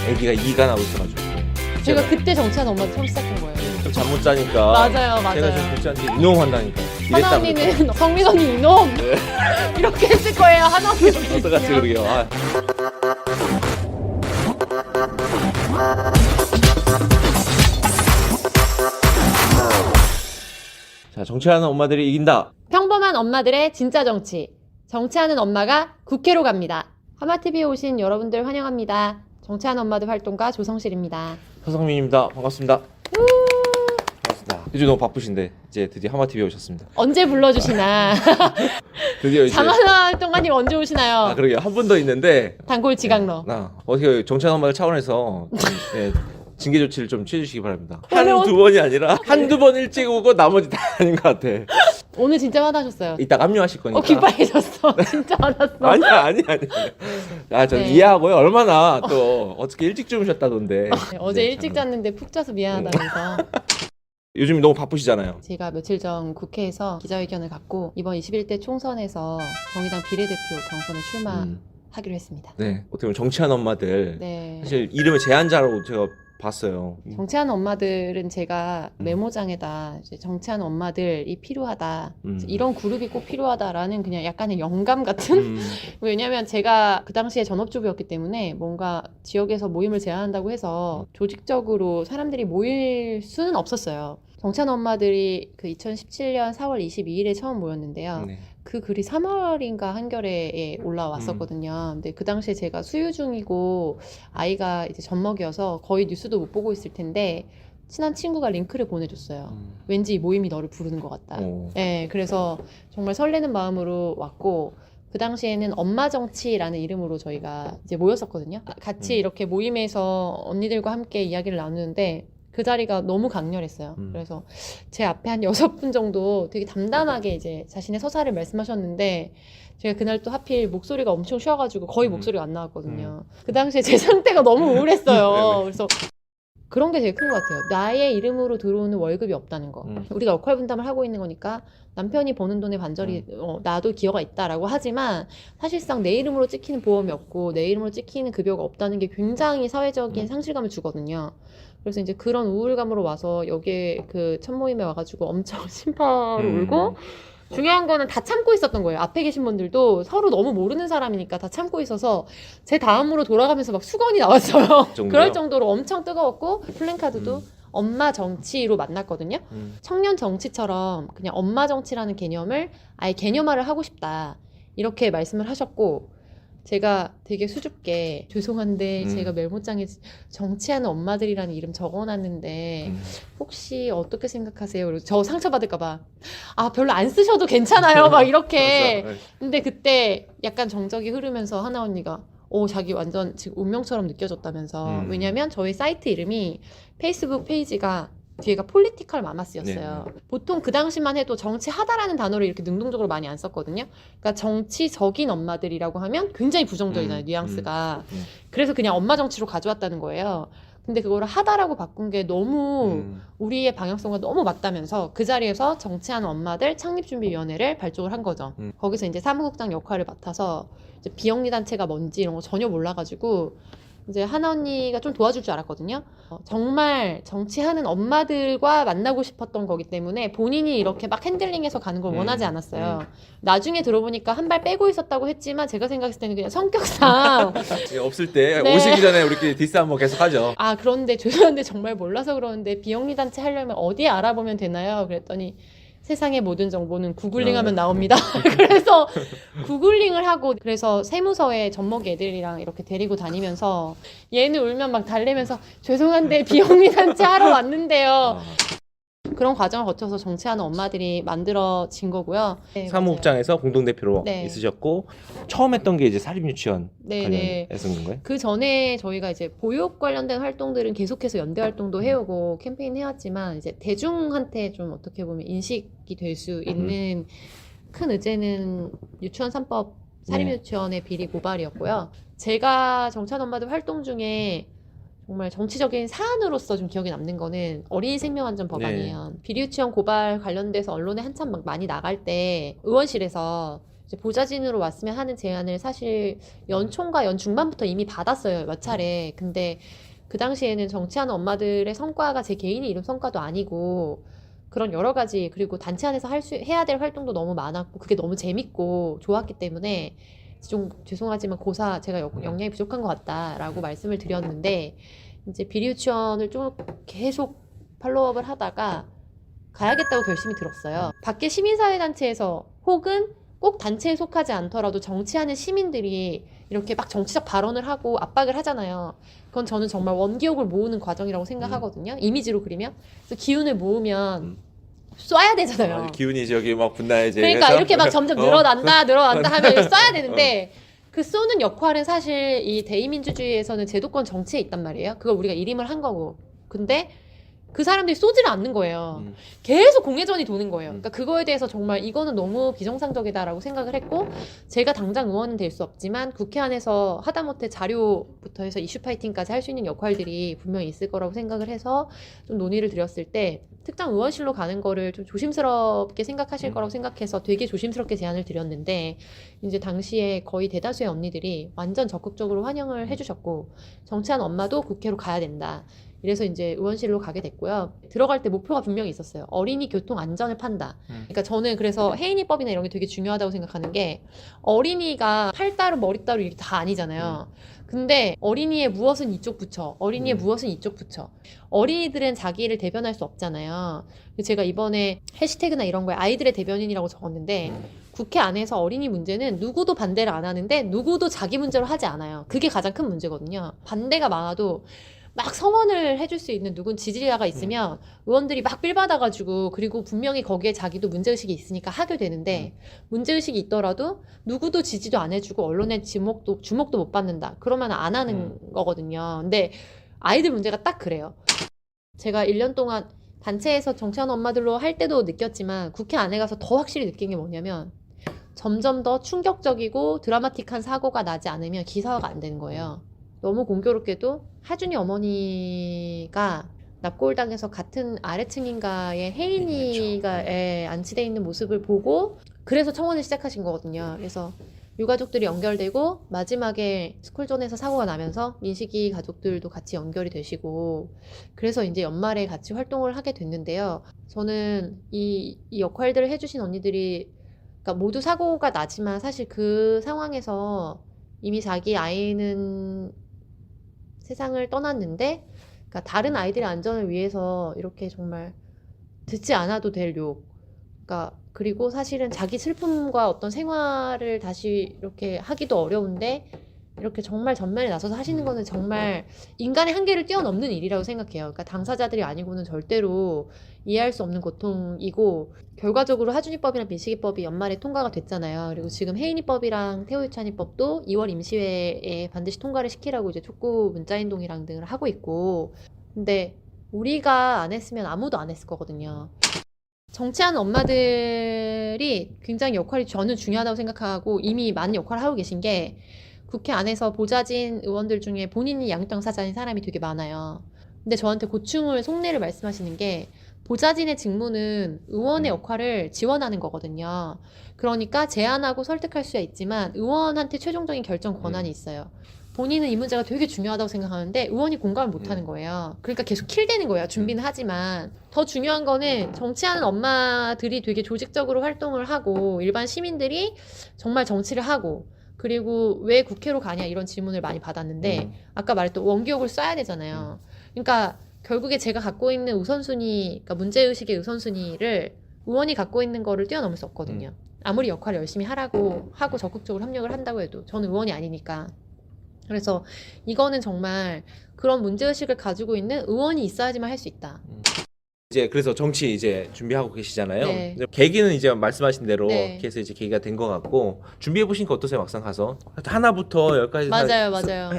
애기가 이가 나고 있어가지고 제가 그때 정치하는 엄마도 처음 시작한 거예요. 좀 잠 못 자니까 맞아요, 맞아요. 제가 좀 복지한테 이놈한다니까 하나 언니는 성민 언니 이놈 이렇게 했을 거예요. 하나 언니 어떡하지 그러게요. 자, 정치하는 엄마들이 이긴다. 평범한 엄마들의 진짜 정치. 정치하는 엄마가 국회로 갑니다. 하마TV에 오신 여러분들 환영합니다. 정치하는 엄마들 활동가 조성실입니다. 서성민입니다. 반갑습니다. 반갑습니다. 요즘 너무 바쁘신데 이제 드디어 하마TV에 오셨습니다. 언제 불러주시나. 드디어 이제 장하나 활동가님 언제 오시나요? 그러게요. 한 분 더 있는데 단골 지각러. 어떻게 정치하는 엄마들 차원에서 네, 징계 조치를 좀 취해주시기 바랍니다. 오늘 한두 번이 아니라 한두 번 일찍 오고 나머지 다 아닌 것 같아. 오늘 진짜 화나셨어요. 이따 압류하실 거니까. 기빨해졌어. 진짜 화났어. 아니야. 저 네. 이해하고요. 얼마나 또 어떻게 일찍 주무셨다던데. 어제 네, 일찍 참. 잤는데 푹 자서 미안하다면서. 요즘 너무 바쁘시잖아요. 제가 며칠 전 국회에서 기자회견을 갖고 이번 21대 총선에서 정의당 비례대표 경선에 출마하기로 했습니다. 네, 어떻게 보면 정치하는 엄마들. 네. 사실 이름의 제한자라고 제가 봤어요. 정치하는 엄마들은 제가 메모장에다 이제 정치하는 엄마들이 필요하다. 이런 그룹이 꼭 필요하다라는 그냥 약간의 영감 같은? 왜냐면 제가 그 당시에 전업주부였기 때문에 뭔가 지역에서 모임을 제안한다고 해서 조직적으로 사람들이 모일 수는 없었어요. 정치하는 엄마들이 그 2017년 4월 22일에 처음 모였는데요. 네. 그 글이 3월인가 한겨레에 올라왔었거든요. 근데 그 당시에 제가 수유 중이고 아이가 이제 젖먹이어서 거의 뉴스도 못 보고 있을 텐데 친한 친구가 링크를 보내줬어요. 왠지 이 모임이 너를 부르는 것 같다. 네, 그래서 정말 설레는 마음으로 왔고 그 당시에는 엄마 정치라는 이름으로 저희가 이제 모였었거든요. 같이 이렇게 모임에서 언니들과 함께 이야기를 나누는데 그 자리가 너무 강렬했어요. 그래서 제 앞에 한 6분 정도 되게 담담하게 이제 자신의 서사를 말씀하셨는데 제가 그날 또 하필 목소리가 엄청 쉬어가지고 거의 목소리가 안 나왔거든요. 그 당시에 제 상태가 너무 우울했어요. 그래서 그런 게 되게 큰 것 같아요. 나의 이름으로 들어오는 월급이 없다는 거. 우리가 역할 분담을 하고 있는 거니까 남편이 버는 돈의 반절이 나도 기여가 있다라고 하지만 사실상 내 이름으로 찍히는 보험이 없고 내 이름으로 찍히는 급여가 없다는 게 굉장히 사회적인 상실감을 주거든요. 그래서 이제 그런 우울감으로 와서 여기에 그 첫 모임에 와가지고 엄청 심파로 울고 중요한 거는 다 참고 있었던 거예요. 앞에 계신 분들도 서로 너무 모르는 사람이니까 다 참고 있어서 제 다음으로 돌아가면서 막 수건이 나왔어요. 그럴 정도로 엄청 뜨거웠고 플랜카드도 엄마 정치로 만났거든요. 청년 정치처럼 그냥 엄마 정치라는 개념을 아예 개념화를 하고 싶다. 이렇게 말씀을 하셨고 제가 되게 수줍게 죄송한데 제가 메모장에 정치하는 엄마들이라는 이름 적어놨는데 혹시 어떻게 생각하세요? 그리고 저 상처받을까봐 별로 안 쓰셔도 괜찮아요 막 이렇게 근데 그때 약간 정적이 흐르면서 하나 언니가 자기 완전 지금 운명처럼 느껴졌다면서 왜냐면 저희 사이트 이름이 페이스북 페이지가 뒤에가 폴리티컬 마마스였어요. 보통 그 당시만 해도 정치하다라는 단어를 이렇게 능동적으로 많이 안 썼거든요. 그러니까 정치적인 엄마들이라고 하면 굉장히 부정적이잖아요, 뉘앙스가. 그래서 그냥 엄마 정치로 가져왔다는 거예요. 근데 그거를 하다라고 바꾼 게 너무 우리의 방향성과 너무 맞다면서 그 자리에서 정치하는 엄마들 창립준비위원회를 발족을 한 거죠. 거기서 이제 사무국장 역할을 맡아서 이제 비영리 단체가 뭔지 이런 거 전혀 몰라가지고 이제 하나 언니가 좀 도와줄 줄 알았거든요. 정말 정치하는 엄마들과 만나고 싶었던 거기 때문에 본인이 이렇게 막 핸들링해서 가는 걸 원하지 않았어요. 나중에 들어보니까 한 발 빼고 있었다고 했지만 제가 생각했을 때는 그냥 성격상 없을 때 네. 오시기 전에 우리끼리 디스 한번 계속 하죠. 그런데 죄송한데 정말 몰라서 그러는데 비영리 단체 하려면 어디에 알아보면 되나요? 그랬더니 세상의 모든 정보는 구글링하면 나옵니다. 그래서 구글링을 하고 그래서 세무서에 젖먹이 애들이랑 이렇게 데리고 다니면서 얘는 울면 막 달래면서 죄송한데 비영리 단체 하러 왔는데요. 그런 과정을 거쳐서 정치하는 엄마들이 만들어진 거고요. 네, 사무국장에서 공동대표로 네. 있으셨고 처음 했던 게 이제 사립유치원 관련해서 건가요? 그 전에 저희가 이제 보육 관련된 활동들은 계속해서 연대 활동도 해오고 캠페인 해왔지만 이제 대중한테 좀 어떻게 보면 인식이 될 수 있는 큰 의제는 유치원 3법 사립유치원의 비리 고발이었고요. 제가 정치하는 엄마들 활동 중에 정말 정치적인 사안으로서 좀 기억에 남는 거는 어린이 생명안전 법안이에요. 비리 유치원 고발 관련돼서 언론에 한참 막 많이 나갈 때 의원실에서 이제 보좌진으로 왔으면 하는 제안을 사실 연초인가 연중반부터 이미 받았어요. 몇 차례. 근데 그 당시에는 정치하는 엄마들의 성과가 제 개인이 이룬 성과도 아니고 그런 여러 가지 그리고 단체 안에서 해야 될 활동도 너무 많았고 그게 너무 재밌고 좋았기 때문에 좀 죄송하지만 고사 제가 역량이 부족한 것 같다라고 말씀을 드렸는데 이제 비리 유치원을 좀 계속 팔로우업을 하다가 가야겠다고 결심이 들었어요. 밖에 시민사회단체에서 혹은 꼭 단체에 속하지 않더라도 정치하는 시민들이 이렇게 막 정치적 발언을 하고 압박을 하잖아요. 그건 저는 정말 원기옥을 모으는 과정이라고 생각하거든요. 이미지로 그리면. 그래서 기운을 모으면 쏴야 되잖아요. 기운이 저기 막 분나야지. 그러니까 이렇게 막 점점 늘어난다 하면 이거 쏴야 되는데 어. 그 쏘는 역할은 사실 이 대의민주주의에서는 제도권 정치에 있단 말이에요. 그걸 우리가 일임을 한 거고. 근데 그 사람들이 쏘지를 않는 거예요. 계속 공회전이 도는 거예요. 그러니까 그거에 대해서 정말 이거는 너무 비정상적이다라고 생각을 했고 제가 당장 의원은 될 수 없지만 국회 안에서 하다못해 자료부터 해서 이슈 파이팅까지 할 수 있는 역할들이 분명히 있을 거라고 생각을 해서 좀 논의를 드렸을 때 특정 의원실로 가는 거를 좀 조심스럽게 생각하실 거라고 생각해서 되게 조심스럽게 제안을 드렸는데 이제 당시에 거의 대다수의 언니들이 완전 적극적으로 환영을 해주셨고 정치하는 엄마도 국회로 가야 된다. 이래서 이제 의원실로 가게 됐고요. 들어갈 때 목표가 분명히 있었어요. 어린이 교통 안전을 판다. 그러니까 저는 그래서 혜인이법이나 이런 게 되게 중요하다고 생각하는 게 어린이가 팔 따로 머리 따로 이게 다 아니잖아요. 근데 어린이의 무엇은 이쪽 붙여, 어린이의 무엇은 이쪽 붙여. 어린이들은 자기를 대변할 수 없잖아요. 제가 이번에 해시태그나 이런 거에 아이들의 대변인이라고 적었는데 국회 안에서 어린이 문제는 누구도 반대를 안 하는데 누구도 자기 문제로 하지 않아요. 그게 가장 큰 문제거든요. 반대가 많아도 막 성원을 해줄 수 있는 누군 지지자가 있으면 의원들이 막 삘받아가지고 그리고 분명히 거기에 자기도 문제의식이 있으니까 하게 되는데 문제의식이 있더라도 누구도 지지도 안 해주고 언론의 주목도 못 받는다. 그러면 안 하는 거거든요. 근데 아이들 문제가 딱 그래요. 제가 1년 동안 단체에서 정치하는 엄마들로 할 때도 느꼈지만 국회 안에 가서 더 확실히 느낀 게 뭐냐면 점점 더 충격적이고 드라마틱한 사고가 나지 않으면 기사화가 안 되는 거예요. 너무 공교롭게도 하준이 어머니가 납골당해서 같은 아래층인가에 혜인이가 안치돼 있는 모습을 보고 그래서 청원을 시작하신 거거든요. 그래서 유가족들이 연결되고 마지막에 스쿨존에서 사고가 나면서 민식이 가족들도 같이 연결이 되시고 그래서 이제 연말에 같이 활동을 하게 됐는데요. 저는 이 역할들을 해주신 언니들이 그러니까 모두 사고가 나지만 사실 그 상황에서 이미 자기 아이는 세상을 떠났는데 그러니까 다른 아이들의 안전을 위해서 이렇게 정말 듣지 않아도 될 욕. 그러니까 그리고 사실은 자기 슬픔과 어떤 생활을 다시 이렇게 하기도 어려운데 이렇게 정말 전면에 나서서 하시는 거는 정말 인간의 한계를 뛰어넘는 일이라고 생각해요. 그러니까 당사자들이 아니고는 절대로 이해할 수 없는 고통이고 결과적으로 하준이법이랑 민식이법이 연말에 통과가 됐잖아요. 그리고 지금 혜인이법이랑 태호유찬이법도 2월 임시회에 반드시 통과를 시키라고 이제 촉구 문자행동이랑 등을 하고 있고 근데 우리가 안 했으면 아무도 안 했을 거거든요. 정치하는 엄마들이 굉장히 역할이 저는 중요하다고 생각하고 이미 많은 역할을 하고 계신 게 국회 안에서 보좌진 의원들 중에 본인이 양육당사자인 사람이 되게 많아요. 근데 저한테 고충을 속내를 말씀하시는 게 보좌진의 직무는 의원의 역할을 지원하는 거거든요. 그러니까 제안하고 설득할 수야 있지만 의원한테 최종적인 결정 권한이 있어요. 본인은 이 문제가 되게 중요하다고 생각하는데 의원이 공감을 못하는 거예요. 그러니까 계속 킬되는 거예요. 준비는 하지만 더 중요한 거는 정치하는 엄마들이 되게 조직적으로 활동을 하고 일반 시민들이 정말 정치를 하고 그리고 왜 국회로 가냐 이런 질문을 많이 받았는데 아까 말했던 원기옥을 쏴야 되잖아요. 그러니까 결국에 제가 갖고 있는 우선순위, 그러니까 문제의식의 우선순위를 의원이 갖고 있는 거를 뛰어넘을 수 없거든요. 아무리 역할을 열심히 하라고 하고 적극적으로 협력을 한다고 해도 저는 의원이 아니니까. 그래서 이거는 정말 그런 문제의식을 가지고 있는 의원이 있어야지만 할 수 있다. 이제 그래서 정치 이제 준비하고 계시잖아요. 네. 이제 계기는 이제 말씀하신 대로 네. 이렇게 해서 이제 계기가 된 것 같고 준비해 보시니까 어떠세요? 막상 가서 하나부터 열까지 맞아요.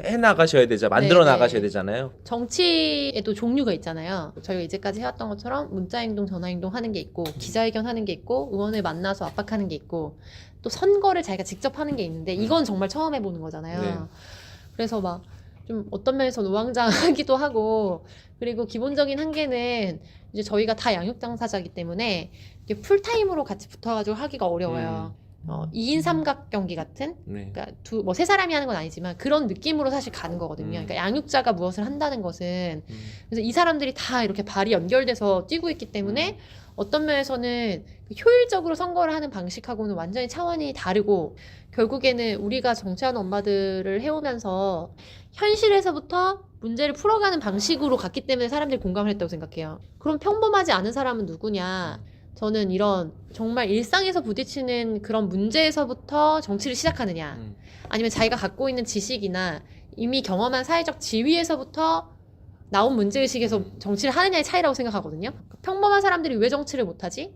해 나가셔야 되잖아. 만들어 네, 나가셔야 네. 되잖아요. 정치에도 종류가 있잖아요. 저희가 이제까지 해왔던 것처럼 문자행동, 전화행동 하는 게 있고 기자회견 하는 게 있고 의원을 만나서 압박하는 게 있고 또 선거를 자기가 직접 하는 게 있는데 이건 정말 처음 해보는 거잖아요. 네. 그래서 막 좀 어떤 면에서 우왕좌왕하기도 하고 그리고 기본적인 한계는 이제 저희가 다 양육당사자이기 때문에 이게 풀타임으로 같이 붙어가지고 하기가 어려워요. 2인 삼각 경기 같은 네. 그러니까 뭐 세 사람이 하는 건 아니지만 그런 느낌으로 사실 가는 거거든요. 그러니까 양육자가 무엇을 한다는 것은 그래서 이 사람들이 다 이렇게 발이 연결돼서 뛰고 있기 때문에 어떤 면에서는 효율적으로 선거를 하는 방식하고는 완전히 차원이 다르고 결국에는 우리가 정치하는 엄마들을 해오면서 현실에서부터 문제를 풀어가는 방식으로 갔기 때문에 사람들이 공감을 했다고 생각해요. 그럼 평범하지 않은 사람은 누구냐? 저는 이런 정말 일상에서 부딪히는 그런 문제에서부터 정치를 시작하느냐 아니면 자기가 갖고 있는 지식이나 이미 경험한 사회적 지위에서부터 나온 문제의식에서 정치를 하느냐의 차이라고 생각하거든요. 평범한 사람들이 왜 정치를 못하지?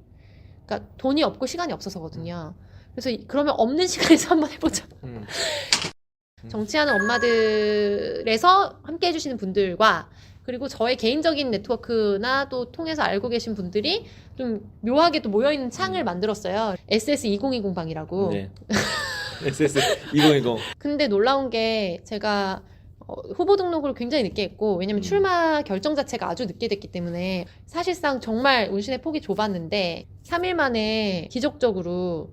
그러니까 돈이 없고 시간이 없어서거든요. 그래서 그러면 없는 시간에서 한번 해보자. 정치하는 엄마들에서 함께 해주시는 분들과 그리고 저의 개인적인 네트워크나 또 통해서 알고 계신 분들이 좀 묘하게 또 모여있는 창을 만들었어요. SS2020 방이라고. 네. SS 2020. 근데 놀라운 게 제가 후보 등록을 굉장히 늦게 했고 왜냐면 출마 결정 자체가 아주 늦게 됐기 때문에 사실상 정말 운신의 폭이 좁았는데 3일 만에 기적적으로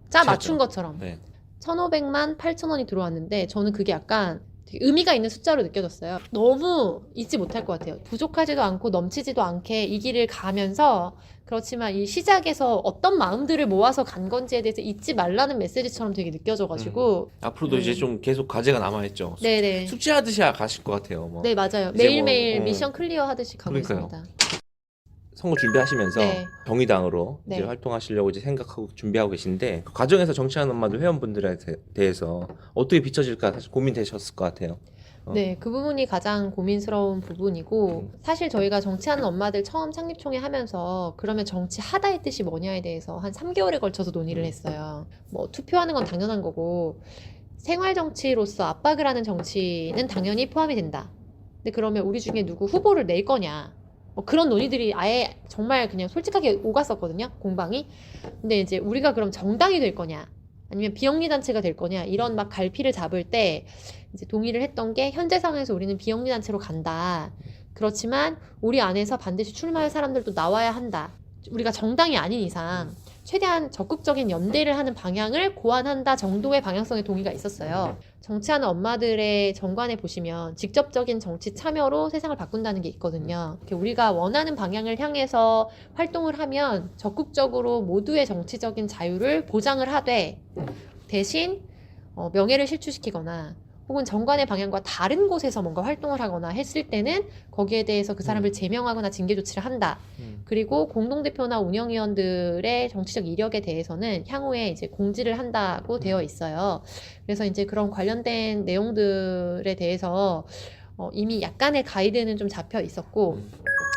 짜 맞춘 것처럼 네. 1,500만 8,000원이 들어왔는데 저는 그게 약간 되게 의미가 있는 숫자로 느껴졌어요. 너무 잊지 못할 것 같아요. 부족하지도 않고 넘치지도 않게 이 길을 가면서 그렇지만 이 시작에서 어떤 마음들을 모아서 간 건지에 대해서 잊지 말라는 메시지처럼 되게 느껴져가지고 앞으로도 이제 좀 계속 과제가 남아있죠. 네네. 숙제하듯이 가실 것 같아요. 뭐. 네 맞아요. 이제 매일매일 뭐, 미션 클리어 하듯이 가고 그러니까요. 있습니다. 선거 준비하시면서 네. 정의당으로 네. 이제 활동하시려고 이제 생각하고 준비하고 계신데 그 과정에서 정치하는 엄마들 회원분들에 대해서 어떻게 비춰질까 사실 고민되셨을 것 같아요. 네, 그 부분이 가장 고민스러운 부분이고 사실 저희가 정치하는 엄마들 처음 창립총회 하면서 그러면 정치하다의 뜻이 뭐냐에 대해서 한 3개월에 걸쳐서 논의를 했어요. 뭐 투표하는 건 당연한 거고 생활정치로서 압박을 하는 정치는 당연히 포함이 된다. 근데 그러면 우리 중에 누구 후보를 낼 거냐 뭐 그런 논의들이 아예 정말 그냥 솔직하게 오갔었거든요, 공방이. 근데 이제 우리가 그럼 정당이 될 거냐 아니면 비영리단체가 될 거냐 이런 막 갈피를 잡을 때 이제 동의를 했던 게 현재 상황에서 우리는 비영리단체로 간다. 그렇지만 우리 안에서 반드시 출마할 사람들도 나와야 한다. 우리가 정당이 아닌 이상 최대한 적극적인 연대를 하는 방향을 고안한다 정도의 방향성의 동의가 있었어요. 정치하는 엄마들의 정관에 보시면 직접적인 정치 참여로 세상을 바꾼다는 게 있거든요. 우리가 원하는 방향을 향해서 활동을 하면 적극적으로 모두의 정치적인 자유를 보장을 하되 대신 명예를 실추시키거나 혹은 정관의 방향과 다른 곳에서 뭔가 활동을 하거나 했을 때는 거기에 대해서 그 사람을 제명하거나 징계 조치를 한다. 그리고 공동대표나 운영위원들의 정치적 이력에 대해서는 향후에 이제 공지를 한다고 되어 있어요. 그래서 이제 그런 관련된 내용들에 대해서 이미 약간의 가이드는 좀 잡혀 있었고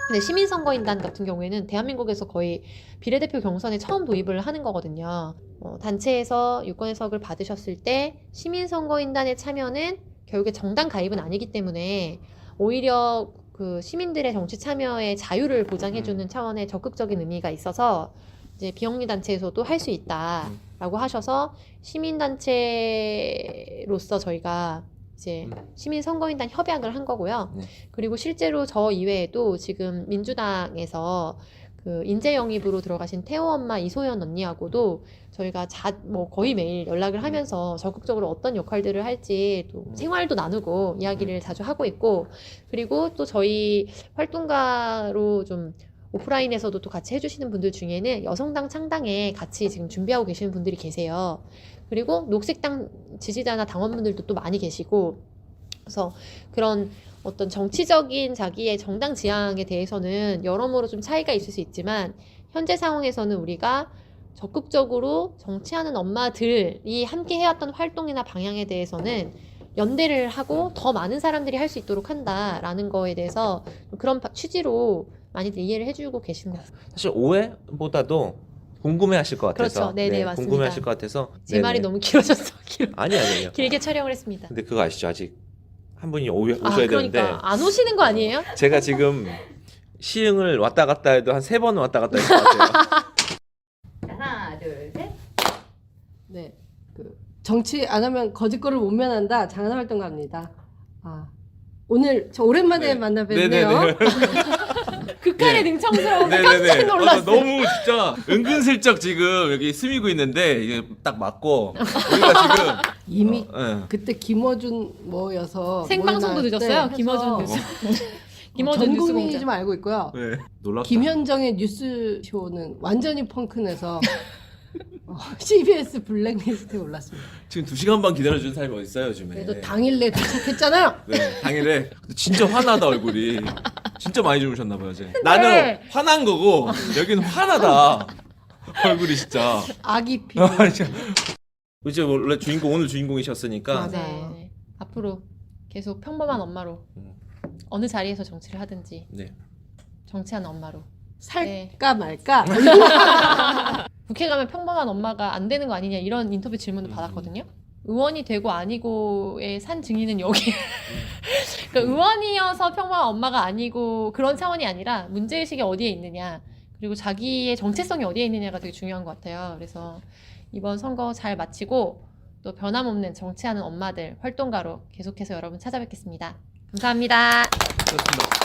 근데 시민선거인단 같은 경우에는 대한민국에서 거의 비례대표 경선에 처음 도입을 하는 거거든요. 단체에서 유권 해석을 받으셨을 때 시민선거인단의 참여는 결국에 정당 가입은 아니기 때문에 오히려 그 시민들의 정치 참여의 자유를 보장해주는 차원의 적극적인 의미가 있어서 이제 비영리단체에서도 할 수 있다라고 하셔서 시민단체로서 저희가 이제 시민선거인단 협약을 한 거고요. 그리고 실제로 저 이외에도 지금 민주당에서 그 인재 영입으로 들어가신 태호 엄마 이소연 언니하고도 저희가 뭐 거의 매일 연락을 하면서 적극적으로 어떤 역할들을 할지 또 생활도 나누고 이야기를 자주 하고 있고 그리고 또 저희 활동가로 좀 오프라인에서도 또 같이 해주시는 분들 중에는 여성당 창당에 같이 지금 준비하고 계시는 분들이 계세요. 그리고 녹색당 지지자나 당원분들도 또 많이 계시고 그래서 그런 어떤 정치적인 자기의 정당 지향에 대해서는 여러모로 좀 차이가 있을 수 있지만 현재 상황에서는 우리가 적극적으로 정치하는 엄마들이 함께 해왔던 활동이나 방향에 대해서는 연대를 하고 더 많은 사람들이 할 수 있도록 한다라는 거에 대해서 그런 취지로 많이들 이해를 해주고 계신 것 같습니다. 사실 오해보다도 궁금해하실 것 같아서 그렇죠. 네네, 맞습니다. 궁금해하실 것 같아서 제 말이 너무 길어졌어. 아니에요. 길게 촬영을 했습니다. 근데 그거 아시죠? 아직 한 분이 오셔야 그러니까 되는데 안 오시는 거 아니에요? 제가 지금 시흥을 왔다 갔다 해도 한 3번 왔다 갔다 했을 것 같아요. 하나, 둘, 셋. 네, 그 정치 안 하면 거짓거를 못 면한다. 장안 활동가입니다. 오늘 저 오랜만에 만나 뵙네요. 네네네. 극한의 네. 능청스러운 깜짝 네네네. 놀랐어요. 너무 진짜 은근슬쩍 지금 여기 스미고 있는데 이게 딱 맞고 우리가 지금 이미 예. 그때 김어준 뭐여서 생방송도 모여날 때 늦었어요. 해서 김어준 뉴스. 김어준 전 뉴스 국민이 공장. 좀 알고 있고요. 네. 놀랍다. 김현정의 뉴스쇼는 완전히 펑크내서 CBS 블랙리스트에 올랐습니다. 지금 2시간 반 기다려준 사람이 어디 있어요 요즘에? 그래도 당일 내 도착했잖아요. 네, 당일에 진짜 화나다 얼굴이. 진짜 많이 주무셨나 봐요, 이제. 나는 화난 거고 여기는 화나다. 얼굴이 진짜. 아기 피. 이제 원래 주인공 오늘 주인공이셨으니까 맞아요. 네. 앞으로 계속 평범한 엄마로 어느 자리에서 정치를 하든지 네. 정치하는 엄마로. 살까 말까. 국회 가면 평범한 엄마가 안 되는 거 아니냐 이런 인터뷰 질문을 받았거든요. 의원이 되고 아니고의 산 증인은 여기. 그러니까 의원이어서 평범한 엄마가 아니고 그런 차원이 아니라 문제의식이 어디에 있느냐 그리고 자기의 정체성이 어디에 있느냐가 되게 중요한 것 같아요. 그래서 이번 선거 잘 마치고 또 변함없는 정치하는 엄마들 활동가로 계속해서 여러분 찾아뵙겠습니다. 감사합니다. 그렇습니다.